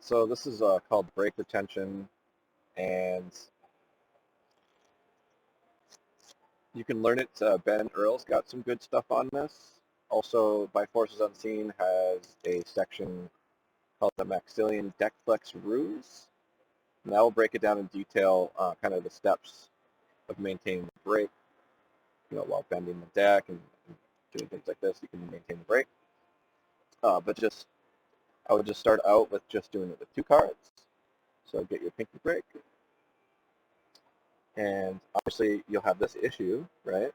So this is called brake retention, and you can learn it. Ben Earl's got some good stuff on this. Also, By Forces Unseen has a section called the Maxillian Deck Flex Ruse. And that will break it down in detail, kind of the steps of maintaining the brake, while bending the deck and doing things like this. You can maintain the brake. But I would just start out with just doing it with two cards. So get your pinky brake, and obviously you'll have this issue, right?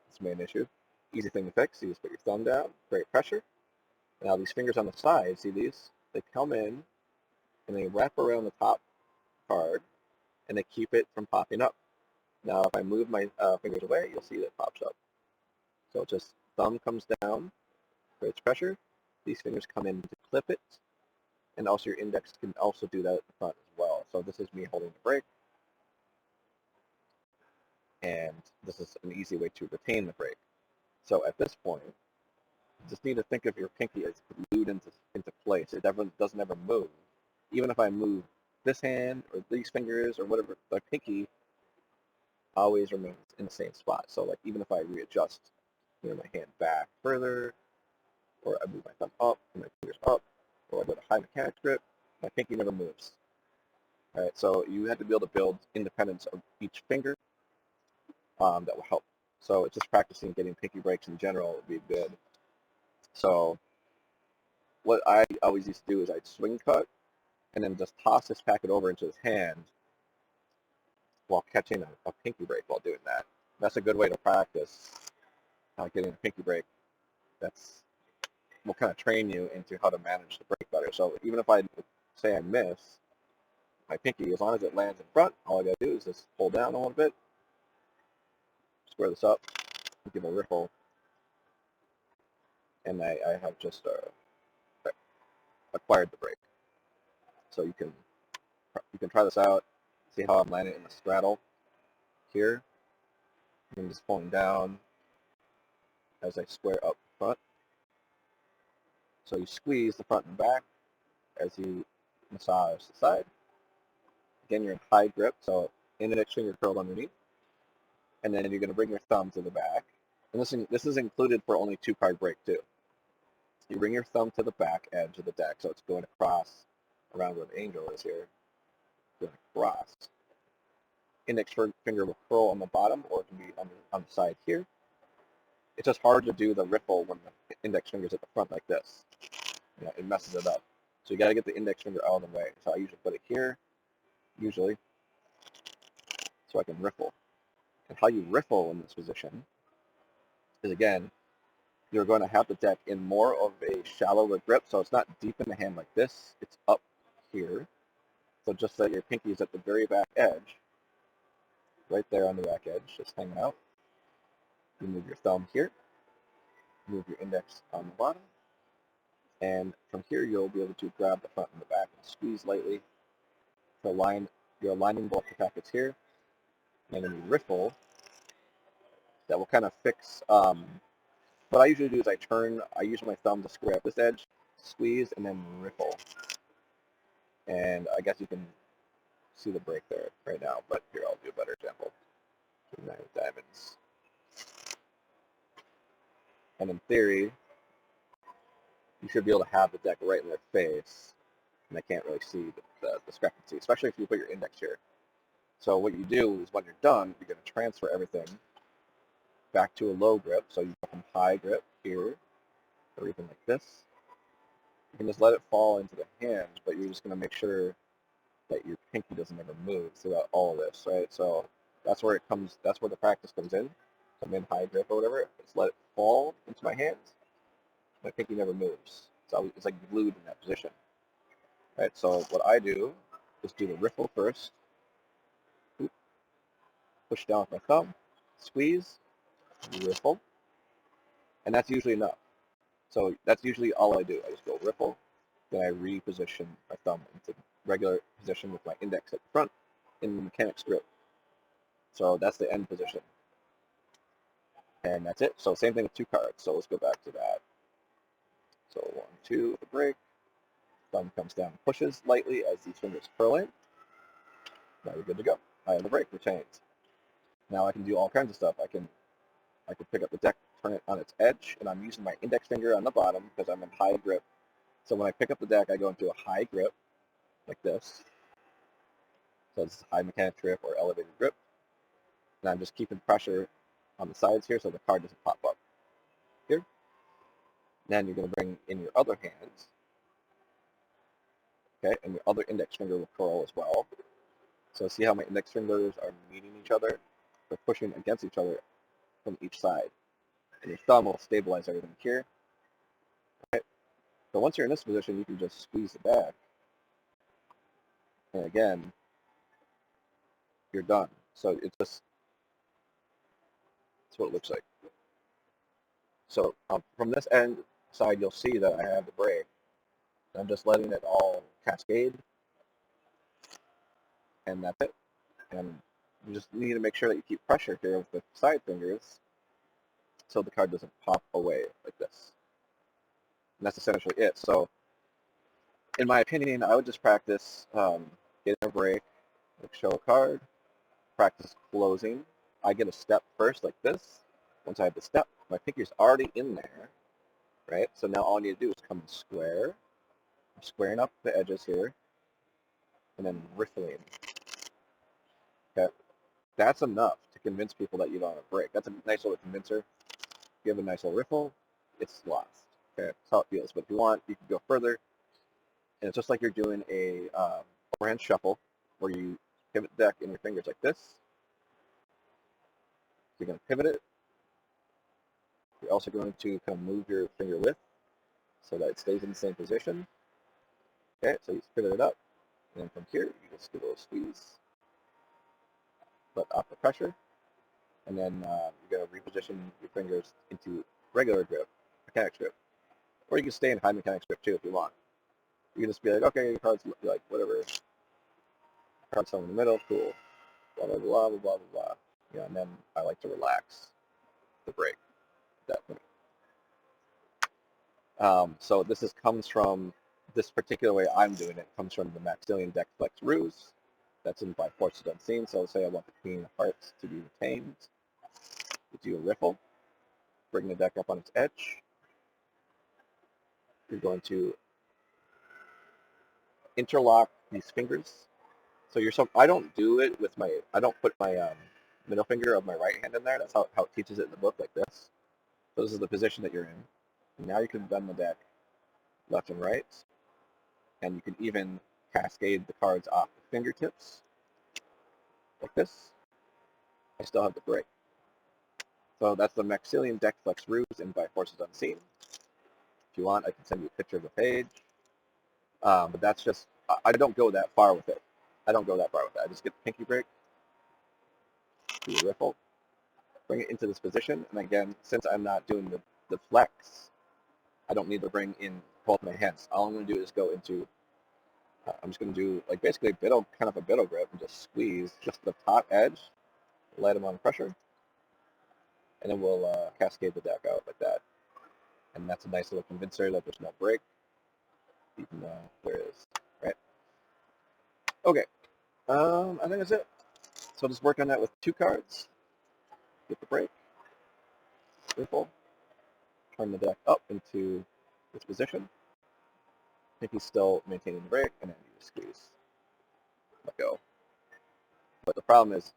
This main issue. Easy thing to fix. You just put your thumb down, great pressure. Now these fingers on the side, see these? They come in and they wrap around the top card and they keep it from popping up. Now if I move my fingers away, you'll see that it pops up. So just thumb comes down, creates pressure. These fingers come in to clip it, and also your index can also do that at the front as well. So this is me holding the brake, and this is an easy way to retain the brake. So at this point, you just need to think of your pinky as glued into place. It doesn't ever move. Even if I move this hand or these fingers or whatever, the pinky always remains in the same spot. So like even if I readjust, my hand back further, or I move my thumb up and my fingers up, or I go to high mechanics grip, my pinky never moves. All right, so you have to be able to build independence of each finger. That will help. So it's just practicing getting pinky breaks in general would be good. So what I always used to do is I'd swing cut and then just toss this packet over into his hand while catching a pinky break while doing that. That's a good way to practice getting a pinky break. That's will kind of train you into how to manage the break better. So even if I say I miss my pinky, as long as it lands in front, all I gotta do is just hold down a little bit, square this up, give a riffle, and I have just acquired the break. So you can try this out, see how I'm landing in the straddle here. I'm just pulling down as I square up front. So you squeeze the front and back as you massage the side. Again, you're in high grip, so index finger curled underneath. And then you're going to bring your thumb to the back. And this is included for only two-card break too. You bring your thumb to the back edge of the deck, so it's going across around where the angel is here. Going across. Index finger will curl on the bottom, or it can be on the side here. It's just hard to do the riffle when the index finger is at the front like this. It messes it up. So you got to get the index finger out of the way. So I usually put it here, so I can riffle. And how you riffle in this position is, again, you're going to have the deck in more of a shallower grip, so it's not deep in the hand like this. It's up here. So just that your pinky is at the very back edge, right there on the back edge, just hanging out. You move your thumb here, move your index on the bottom, and from here you'll be able to grab the front and the back and squeeze lightly to align. You're aligning both the packets here, and then you riffle. That will kind of fix. What I usually do is I use my thumb to square up this edge, squeeze, and then riffle. And I guess you can see the break there right now, but here I'll do a better example. Nine of diamonds. And in theory, you should be able to have the deck right in their face, and they can't really see the discrepancy, especially if you put your index here. So what you do is when you're done, you're going to transfer everything back to a low grip. So you go from high grip here, or even like this. You can just let it fall into the hand, but you're just going to make sure that your pinky doesn't ever move throughout all of this, right? So that's where the practice comes in. So I'm in high grip or whatever. Just let it fall into my hands. My pinky never moves. It's like glued in that position. Right, so what I do is do the riffle first. Push down with my thumb, squeeze, riffle, and that's usually enough. So that's usually all I do. I just go riffle, then I reposition my thumb into regular position with my index at the front in the mechanics grip. So that's the end position. And that's it. So same thing with two cards. So let's go back to that. So 1, 2, the break. Thumb comes down, pushes lightly as these fingers curl in. Now you're good to go. I have the brake retained. Now I can do all kinds of stuff. I can pick up the deck, turn it on its edge, and I'm using my index finger on the bottom because I'm in high grip. So when I pick up the deck, I go into a high grip, like this. So this is high mechanics grip or elevated grip. And I'm just keeping pressure on the sides here so the card doesn't pop up here. Then you're going to bring in your other hand, okay, and your other index finger will curl as well. So see how my index fingers are meeting each other? They're pushing against each other from each side. And your thumb will stabilize everything here. Okay? So once you're in this position, you can just squeeze the back. And again, you're done. So it's just, that's what it looks like. So from this end side, you'll see that I have the brake. I'm just letting it all cascade. And that's it. And you just need to make sure that you keep pressure here with the side fingers so the card doesn't pop away like this. And that's essentially it. So in my opinion, I would just practice getting a break, like show a card, practice closing. I get a step first like this. Once I have the step, my pinky's already in there, right? So now all I need to do is come square. I'm squaring up the edges here, and then riffling. Okay, that's enough to convince people that you don't have a break. That's a nice little convincer. You have a nice little riffle, it's lost. Okay, that's how it feels. But if you want, you can go further, and it's just like you're doing a overhand shuffle, where you pivot the deck in your fingers like this. You're going to pivot it. You're also going to kind of move your finger width so that it stays in the same position. Okay, so you pivot it up, and then from here, you just give a little squeeze, let off the pressure, and then you're going to reposition your fingers into regular grip, mechanics grip. Or you can stay in high mechanics grip too if you want. You can just be like, okay, your card's like whatever, card's somewhere in the middle, cool, blah, blah, blah, blah, blah, blah. You know, and then I like to relax the break at that point. So this comes from, this particular way I'm doing it comes from the Maxillian Deck Flex Ruse. That's in By Forces Unseen. So say I want the Queen of Hearts to be retained. You do a riffle, bring the deck up on its edge. You're going to interlock these fingers. So I don't do it with I don't put my middle finger of my right hand in there. That's how it teaches it in the book, like this. So this is the position that you're in. And now you can bend the deck left and right. And you can even cascade the cards off the fingertips, like this. I still have the break. So that's the Maxillian Deck Flex Ruse in By Forces Unseen. If you want, I can send you a picture of the page. But that's just, I don't go that far with it. I just get the pinky break, do a riffle, bring it into this position, and again, since I'm not doing the flex, I don't need to bring in both my hands. All I'm going to do is go into, I'm just going to do like basically a kind of a biddle grip and just squeeze just the top edge, let them on pressure, and then we'll cascade the deck out like that. And that's a nice little convincer that there's no break, even though there is, right? Okay, I think that's it. So just work on that with 2 cards. Get the break, riffle, turn the deck up into this position. Pinky's still maintaining the break, and then you just squeeze, let go. But the problem is,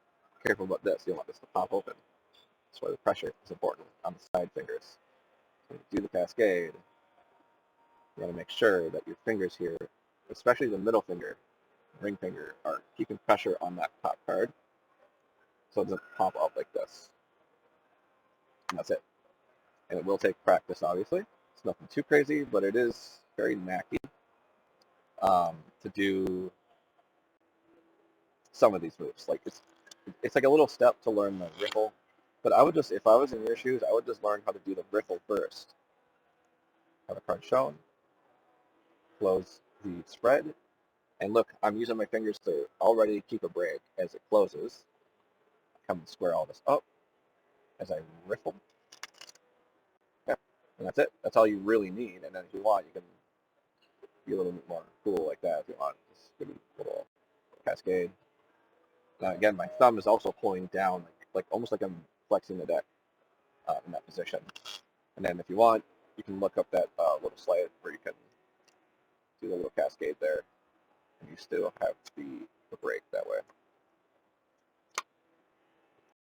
careful about this. You don't want this to pop open. That's why the pressure is important on the side fingers. So when you do the cascade, you want to make sure that your fingers here, especially the middle finger, ring finger, are keeping pressure on that top card so it doesn't pop up like this. And that's it. And it will take practice, obviously. It's nothing too crazy, but it is very knacky to do some of these moves. Like it's like a little step to learn the riffle. But I would just, if I was in your shoes, I would just learn how to do the riffle first. Have a card shown, close the spread, and look, I'm using my fingers to already keep a break as it closes. Come and square all this up as I riffle. Yeah, and that's it. That's all you really need. And then if you want, you can be a little bit more cool like that if you want. Just give it a little cascade. Now again, my thumb is also pulling down, like almost like I'm flexing the deck in that position. And then if you want, you can look up that little slide where you can do the little cascade there, and you still have the break that way.